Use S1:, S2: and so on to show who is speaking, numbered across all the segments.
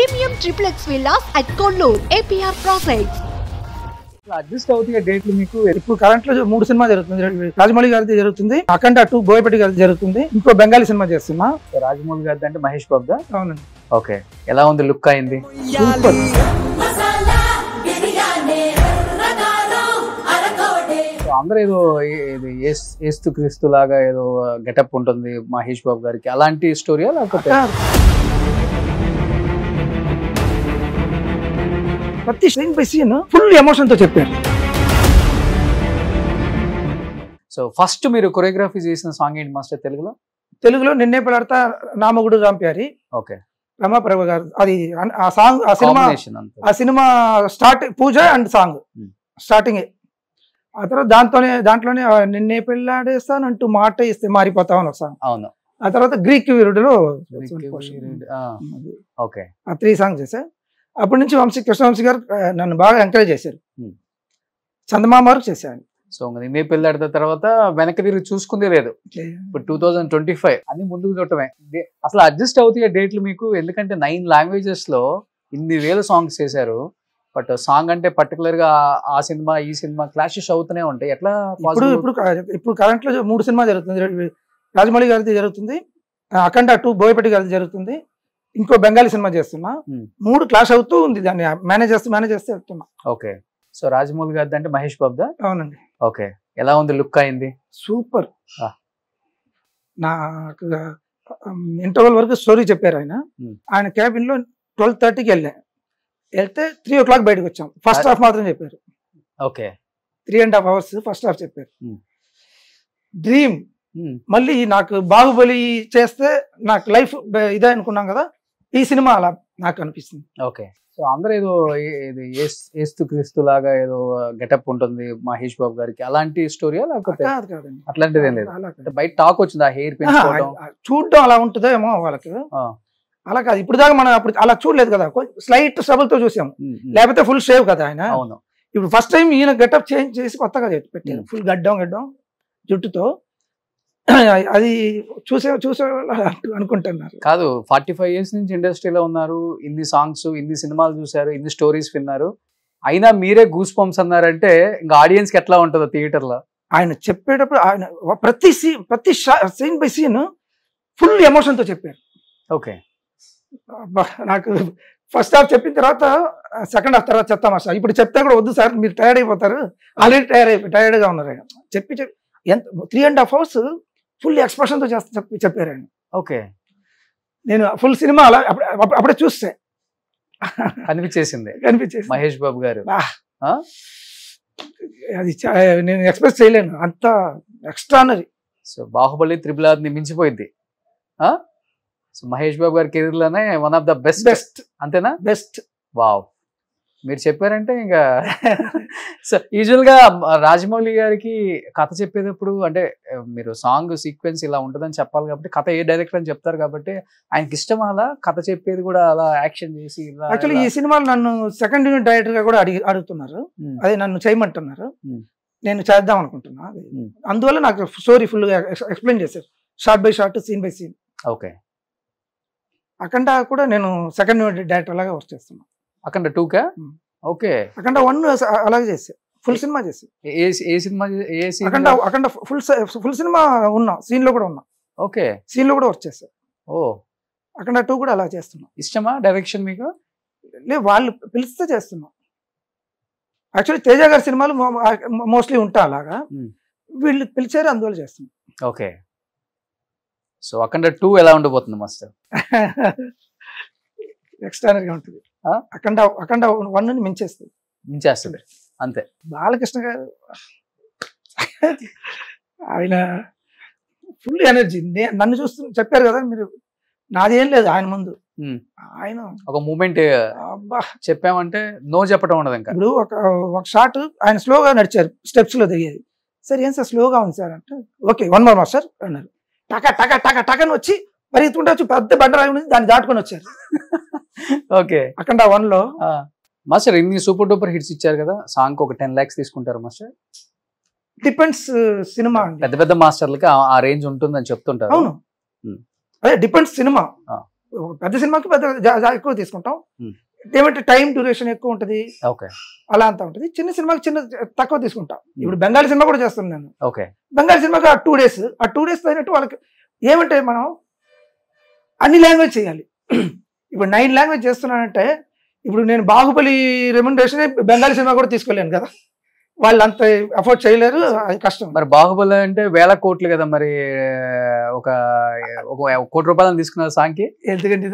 S1: Premium triplex villas at Kollur, APR Projects.
S2: Adjust అవుతాయి డేట్లు మీకు.
S3: ఇప్పుడు కరెంట్ లో 3 సినిమా జరుగుతుంది. రాజమౌళి గారిది జరుగుతుంది, అఖండ 2 బోయపాటి గారిది జరుగుతుంది, ఇంకో బెంగాలీ సినిమా చేస్తున్నా.
S2: రాజమౌళి గారి అంటే మహేష్ బాబు దా?
S3: అవునండి.
S2: ఓకే, ఎలా ఉంది లుక్ అయింది?
S3: సూపర్.
S2: అందరూ ఏదో ఏస్తు క్రీస్తు లాగా ఏదో గెటప్ ఉంటుంది మహేష్ బాబు గారికి, అలాంటి స్టోరీయా లేకపోతే?
S3: ప్రతి scene by scene full emotion తో చెప్పారు.
S2: సో ఫస్ట్ మీరు కొరియోగ్రఫీ చేసిన సాంగ్ ఏంటి మాస్టర్ తెలుగులో?
S3: తెలుగులో నిన్నే పిలాడతా నామగుడు రాంప్యారి.
S2: ఓకే,
S3: రమాప్రభ గారు. అది ఆ సాంగ్, ఆ cinema start puja and song starting. ఆ తర్వాత దాంట్లోనే నిన్నే పెళ్ళాడేస్తానంటూ మాట ఇస్తే మారిపోతామని ఒక సాంగ్.
S2: అవును.
S3: ఆ తర్వాత గ్రీక్ వీరుడులో
S2: ఓకే,
S3: ఆ 3 సాంగ్స్ చేశా. అప్పటి నుంచి కృష్ణవంశీ గారు నన్ను బాగా ఎంకరేజ్ చేశారు. చందమామ వరకు చేశాను.
S2: సో నిన్నే పెళ్ళాడిన తర్వాత వెనక్కి తిరిగి చూసుకుందే లేదు. ఇప్పుడు 2025 అన్ని ముందుకు చూడటమే. అసలు అడ్జస్ట్ అవుతాయి డేట్లు మీకు? ఎందుకంటే 9 లాంగ్వేజెస్ లో ఇన్ని వేల సాంగ్స్ చేశారు. బట్ సాంగ్ అంటే పర్టికులర్ గా ఆ సినిమా ఈ సినిమా క్లాషెస్ అవుతూనే ఉంటాయి. ఎట్లా?
S3: ఇప్పుడు కరెంట్ లో 3 సినిమా జరుగుతుంది. రాజమౌళి గారిది జరుగుతుంది, అఖండ 2 బోయపాటి గారిది జరుగుతుంది, ఇంకో బెంగాలీ సినిమా చేస్తున్నా. 3 క్లాష్ అవుతూ ఉంది. దాన్ని మేనేజ్ చేస్తే వెళ్తున్నా.
S2: ఓకే, సో రాజమౌళి గారిది అంటే మహేష్ బాబు దా?
S3: అవునండి.
S2: ఓకే, ఎలా ఉంది లుక్ అయింది?
S3: సూపర్. నాకు ఇంటర్వల్ వరకు స్టోరీ చెప్పారు ఆయన క్యాబిన్ లో 12:30కి వెళ్తే 3 o'clock బయటకు వచ్చాం. ఫస్ట్ హాఫ్ మాత్రం చెప్పారు.
S2: ఓకే,
S3: 3.5 hours ఫస్ట్ హాఫ్ చెప్పారు. డ్రీమ్. మళ్ళీ నాకు బాహుబలి చేస్తే నాకు లైఫ్ ఇదే అనుకున్నాం కదా, ఈ సినిమా అలా నాకు అనిపిస్తుంది.
S2: ఓకే, సో అందరూ ఏదో ఏస్తు క్రీస్తు లాగా ఏదో గెటప్ ఉంటుంది మహేష్ బాబు గారికి, అలాంటి స్టోరీయా లేకపోతే?
S3: కాదండి,
S2: అట్లాంటిది ఏం లేదు. బయట టాక్ వచ్చింది ఆ హెయిర్ పెంచుకోవడం
S3: చూడడం అలా ఉంటుందో ఏమో వాళ్ళకి. అలా కాదు, ఇప్పుడు దాకా మనం అప్పుడు అలా చూడలేదు కదా, స్లైట్ స్ట్రబుల్ తో చూసాము. లేకపోతే ఫుల్ షేవ్ కదా ఆయన.
S2: అవును.
S3: ఇప్పుడు ఫస్ట్ టైం ఈయన గెటప్ చేంజ్ చేసి కొత్తగా పెట్టారు, ఫుల్ గడ్డం జుట్టుతో. అది చూసే అనుకుంటున్నారు.
S2: కాదు, 45 years నుంచి ఇండస్ట్రీలో ఉన్నారు, ఇన్ని సాంగ్స్ ఇన్ని సినిమాలు చూసారు, ఇన్ని స్టోరీస్ విన్నారు, అయినా మీరే గూస్ పంప్స్ అన్నారంటే ఇంకా ఆడియన్స్ కి ఎట్లా ఉంటుందో థియేటర్ లో?
S3: ఆయన చెప్పేటప్పుడు ఆయన ప్రతి scene by scene full emotion తో చెప్పారు.
S2: ఓకే,
S3: నాకు ఫస్ట్ హాఫ్ చెప్పిన తర్వాత సెకండ్ హాఫ్ తర్వాత చెప్తాం సార్, ఇప్పుడు చెప్తే కూడా వద్దు సార్ మీరు టైర్డ్ అయిపోతారు, ఆల్రెడీ టైర్డ్ గా ఉన్నారు ఆయన. చెప్పి ఎంత 3.5 hours ఫుల్ ఎక్స్ప్రెషన్ తో చెప్పారు ఆయన.
S2: ఓకే,
S3: నేను ఫుల్ సినిమా అలా అప్పుడే చూస్తే
S2: కనిపించేసింది మహేష్ బాబు గారు.
S3: అది నేను ఎక్స్ప్రెస్ చేయలేను, అంత ఎక్స్ట్రానరీ.
S2: సో బాహుబలి 3 మించిపోయింది. సో మహేష్ బాబు గారి కెరీర్ లోనే వన్ ఆఫ్ ద బెస్ట్. అంతేనా?
S3: బెస్ట్.
S2: వావ్, మీరు చెప్పారంటే ఇంకా. సో యూజువల్ గా రాజమౌళి గారికి కథ చెప్పేటప్పుడు అంటే మీరు సాంగ్ సీక్వెన్స్ ఇలా ఉంటుందని చెప్పాలి కాబట్టి కథ ఏ డైరెక్టర్ అని చెప్తారు కాబట్టి ఆయనకి ఇష్టం అలా కథ చెప్పేది కూడా అలా యాక్షన్ చేసి.
S3: యాక్చువల్లీ ఈ సినిమాలో నన్ను సెకండ్ యూనిట్ డైరెక్టర్ గా కూడా అడుగుతున్నారు, అదే నన్ను చేయమంటున్నారు, నేను చేద్దాం అనుకుంటున్నా. అందువల్ల నాకు స్టోరీ ఫుల్ గా ఎక్స్ప్లెయిన్ చేశారు, shot by shot, scene by scene.
S2: Okay,
S3: Akhanda కూడా నేను సెకండ్ యూనిట్ డైరెక్టర్ లాగా వర్క్ చేస్తున్నా.
S2: అఖండ 2కా? ఓకే,
S3: అఖండ 1 అలాగే చేసా, ఫుల్ సినిమా చేసి.
S2: ఏ సినిమా?
S3: అఖండ ఫుల్ సినిమా ఉన్నా, సీన్ లో కూడా ఉన్నా.
S2: ఓకే,
S3: సీన్ లో కూడా వర్క్ చేస్తా.
S2: ఓ,
S3: అఖండ 2 కూడా అలా చేస్తున్నా.
S2: ఇష్టమా డైరెక్షన్ మీకు?
S3: లేదు, వాళ్ళు పిలిస్తే చేస్తున్నా. యాక్చువల్లీ తేజ గారి సినిమాలు మోస్ట్లీ ఉంటా అలాగా, వీళ్ళు పిలిచారు అందువల్ల చేస్తున్నా.
S2: ఓకే, సో అఖండ 2 ఎలా ఉండబోతుంది మాస్టర్?
S3: ఎక్స్ట్రానరీగా ఉంటుంది. అఖండ 1 మించేస్తుంది
S2: అంతే.
S3: బాలకృష్ణ గారు ఆయన ఫుల్ ఎనర్జీ. నన్ను చూస్తూ చెప్పారు కదా మీరు, నాదేం లేదు ఆయన ముందు. ఆయన
S2: ఒక మూమెంట్ చెప్పామంటే నో చెప్పడం ఉండదు. ఇంకా
S3: ఇప్పుడు ఒక షాట్ ఆయన స్లోగా నడిచారు, స్టెప్స్ లో దిగేది. సార్ ఏం సార్ స్లోగా ఉంది సార్ అంటే, ఓకే 1 more మాస్టర్ అన్నారు. టక టక టక టకని వచ్చి పరిగెత్తుకుంటే వచ్చి పెద్ద బండరాయి ఉంది, దాన్ని దాటుకొని వచ్చారు.
S2: ఓకే,
S3: అఖండ 1లో
S2: మాస్టర్ ఇన్ని సూపర్ డూపర్ హిట్స్ ఇచ్చారు కదా, సాంగ్ ఒక 10 lakhs తీసుకుంటారు మాస్టర్?
S3: Depends cinema.
S2: పెద్ద పెద్ద మాస్టర్లకి ఆ రేంజ్ ఉంటుందని చెప్తుంటారు.
S3: అవును, అదే డిపెండ్స్ సినిమా. పెద్ద సినిమాకి పెద్ద ఎక్కువ తీసుకుంటాం. ఏమంటే టైం డ్యూరేషన్ ఎక్కువ ఉంటుంది, అలా అంతా ఉంటుంది. చిన్న సినిమాకి తక్కువ తీసుకుంటాం. ఇప్పుడు బెంగాలీ సినిమా కూడా చేస్తున్నాను నేను. బెంగాలీ సినిమాకి ఆ 2 days అయినట్టు వాళ్ళకి ఏమంటే మనం అన్ని లాంగ్వేజ్ చేయాలి. ఇప్పుడు 9 language చేస్తున్నానంటే ఇప్పుడు నేను బాహుబలి రెమ్యునరేషన్ బెంగాలీ సినిమా కూడా తీసుకోలేను కదా, వాళ్ళు అంత అఫోర్డ్ చేయలేరు, అది కష్టం.
S2: మరి బాహుబలి అంటే వేల కోట్లు కదా, మరి ఒక ₹1 కోటి తీసుకున్నారు సాంగ్కి.
S3: ఎందుకంటే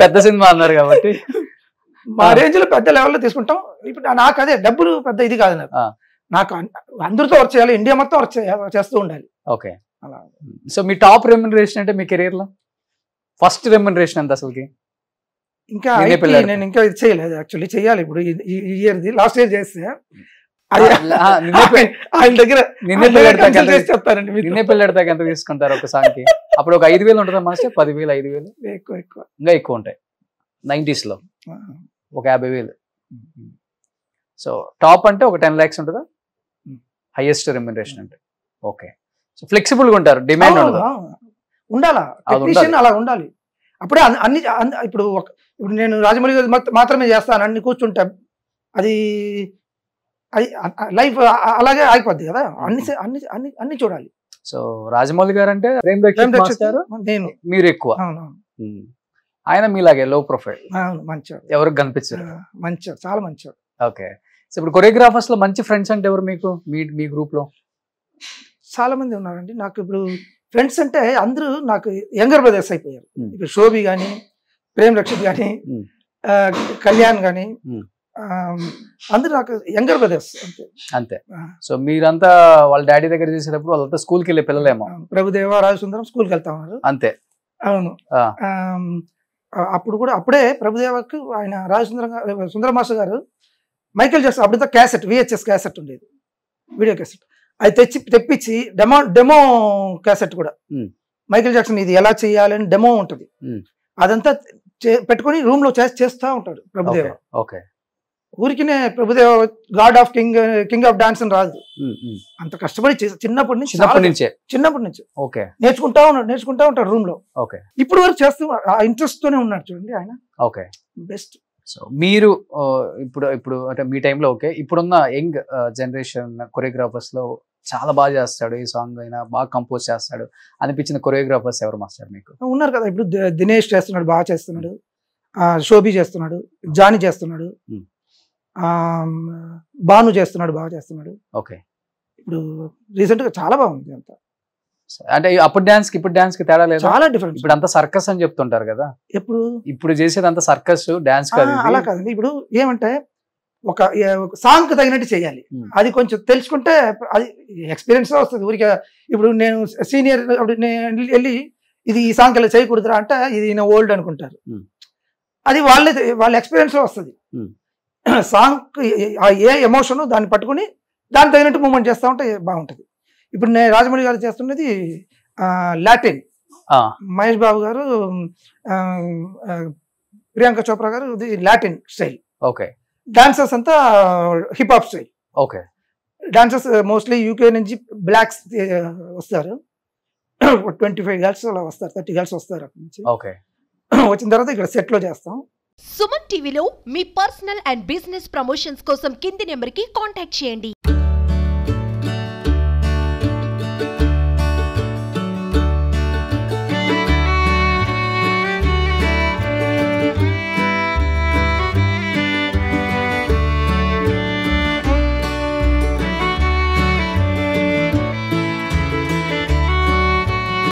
S2: పెద్ద సినిమా అన్నారు కాబట్టి
S3: మా రేంజ్ లో పెద్ద లెవెల్లో తీసుకుంటాం. ఇప్పుడు నాకు అదే డబ్బులు పెద్ద ఇది కాదు, నాకు అందరితో వర్క్ చేయాలి, ఇండియా మొత్తం వర్క్ చేస్తూ ఉండాలి.
S2: ఓకే. సో మీ టాప్ రెమ్యునరేషన్ అంటే మీ కెరీర్ లో ఫస్ట్ రెమ్యునరేషన్ ఎంత అసలుకి?
S3: ఇంకా నేను ఇంకా ఇది చేయలేదు, యాక్చువల్లీ చేయాలి ఇప్పుడు. ఈ ఇయర్ది లాస్ట్ ఇయర్ చేస్తే ఆయన దగ్గర చెప్తారండి.
S2: నిన్నే పెళ్ళాడతాక ఎంత తీసుకుంటారు ఒక సాంగ్ కి? అప్పుడు ఒక 5,000 ఉంటుందా మాస్టర్? 10,000 5,000
S3: ఎక్కువ
S2: ఇంకా ఎక్కువ ఉంటాయి 90s లో, ఒక 50,000. సో టాప్ అంటే ఒక 10 lakhs ఉంటుందా హైయెస్ట్ రెమ్యునరేషన్ అంటే? ఓకే. సో ఫ్లెక్సిబుల్ గా ఉంటారు, డిమాండ్
S3: ఉండాలా, అలా ఉండాలి. అప్పుడే అన్ని ఇప్పుడు నేను రాజమౌళి గారు మాత్రమే చేస్తాను అన్ని కూర్చుంటా, అది లైఫ్ అలాగే ఆగిపోద్ది కదా. అన్ని చూడాలి.
S2: సో రాజమౌళి గారు అంటే నేను మీరు ఎక్కువ, ఆయన మీలాగే లో ప్రొఫైల్,
S3: మంచివాడు,
S2: ఎవరికి కనిపించారు,
S3: మంచివాడు, చాలా మంచివాడు.
S2: ఓకే. సో ఇప్పుడు కొరియోగ్రాఫర్స్ లో మంచి ఫ్రెండ్స్ అంటే ఎవరు మీకు మీ గ్రూప్ లో?
S3: చాలా మంది ఉన్నారండి నాకు. ఇప్పుడు ఫ్రెండ్స్ అంటే అందరూ నాకు యంగర్ బ్రదర్స్ అయిపోయారు. ఇప్పుడు శోభి కానీ, ప్రేమ్ రక్షిత్ కానీ, కళ్యాణ్ కానీ, అందరూ నాకు యంగర్ బ్రదర్స్
S2: అంతే. సో మీరంతా వాళ్ళ డాడీ దగ్గర చేసేటప్పుడు వాళ్ళంతా స్కూల్కి వెళ్ళే పిల్లలేమో.
S3: ప్రభుదేవ, రాజసుందరం స్కూల్కి వెళ్తా ఉన్నారు.
S2: అంతే.
S3: అవును. అప్పుడు కూడా అప్పుడే ప్రభుదేవకు ఆయన సుందర మాస్టర్ గారు మైకేల్ జాక్సన్ అప్పుడంతా క్యాసెట్, VHS క్యాసెట్ ఉండేది, వీడియో క్యాసెట్, అది తెప్పించి డెమో క్యాసెట్ కూడా మైకేల్ జాక్సన్ ఇది ఎలా చేయాలని డెమో ఉంటుంది, అదంతా పెట్టుకొని రూమ్ లో చేస్తూ ఉంటాడు ప్రభుదేవ.
S2: ఓకే.
S3: ఊరికినే Prabhudeva God of king of dance అని రాదు, అంత కష్టపడి చిన్నప్పటి నుంచి
S2: ఓకే
S3: నేర్చుకుంటా ఉంటాడు రూమ్ లో.
S2: ఓకే.
S3: ఇప్పుడు వరకు చేస్తూ ఆ ఇంట్రెస్ట్ తోనే ఉన్నాడు చూడండి ఆయన.
S2: ఓకే.
S3: బెస్ట్.
S2: సో మీరు ఇప్పుడు అంటే మీ టైంలో ఓకే, ఇప్పుడున్న యంగ్ జనరేషన్ కొరియోగ్రాఫర్స్ లో చాలా బాగా చేస్తాడు, ఈ సాంగ్ అయినా బాగా కంపోజ్ చేస్తాడు అనిపించిన కొరియోగ్రాఫర్స్ ఎవరు మాస్టర్ మీకు?
S3: ఉన్నారు కదా, ఇప్పుడు దినేష్ చేస్తున్నాడు, బాగా చేస్తున్నాడు, శోభి చేస్తున్నాడు, జానీ చేస్తున్నాడు, భాను చేస్తున్నాడు, బాగా చేస్తున్నాడు.
S2: ఓకే.
S3: ఇప్పుడు రీసెంట్ గా చాలా బాగుంది అంతా.
S2: అంటే అప్పుడు డాన్స్ కి ఇప్పుడు డాన్స్ కి తేడా లేదు,
S3: చాలా డిఫరెన్స్.
S2: ఇప్పుడు అంతా సర్కస్ అని చెప్తుంటారు కదా, ఇప్పుడు చేసేది అంతా సర్కస్, డాన్స్ కాదు.
S3: అలా కాదండి, ఇప్పుడు ఏమంటే ఒక సాంగ్ కి తగినట్టు చేయాలి, అది కొంచెం తెలుసుకుంటే అది ఎక్స్పీరియన్స్ వస్తుంది. ఊరికే ఇప్పుడు నేను సీనియర్ వెళ్ళి ఇది ఈ సాంగ్ ఇలా చేయకూడదురా అంటే ఇది ఈయన ఓల్డ్ అనుకుంటారు, అది వాళ్ళ ఎక్స్పీరియన్స్ లో వస్తుంది. సాంగ్ ఏ ఎమోషన్ దాన్ని పట్టుకుని దాన్ని తగినట్టు మూమెంట్ చేస్తూ ఉంటే బాగుంటుంది. ఇప్పుడు నేను రాజమౌళి గారు చేస్తున్నది లాటిన్, మహేష్ బాబు గారు, ప్రియాంక చోప్రా గారు ఇది లాటిన్ స్టైల్.
S2: ఓకే.
S3: డాన్సర్స్ అంతా hip hop style.
S2: Okay.
S3: Dancers mostly UK నుంచి బ్లాక్స్ వస్తారు, 25 girls అలా వస్తారు, 30 girls వస్తారు అక్కడి నుంచి.
S2: ఓకే.
S3: వచ్చిన తర్వాత ఇక్కడ సెట్ లో చేస్తాం.
S1: సుమన్ టీవీలో మీ పర్సనల్ అండ్ బిజినెస్ ప్రమోషన్స్ కోసం కింది నెంబర్కి కాంటాక్ట్ చేయండి.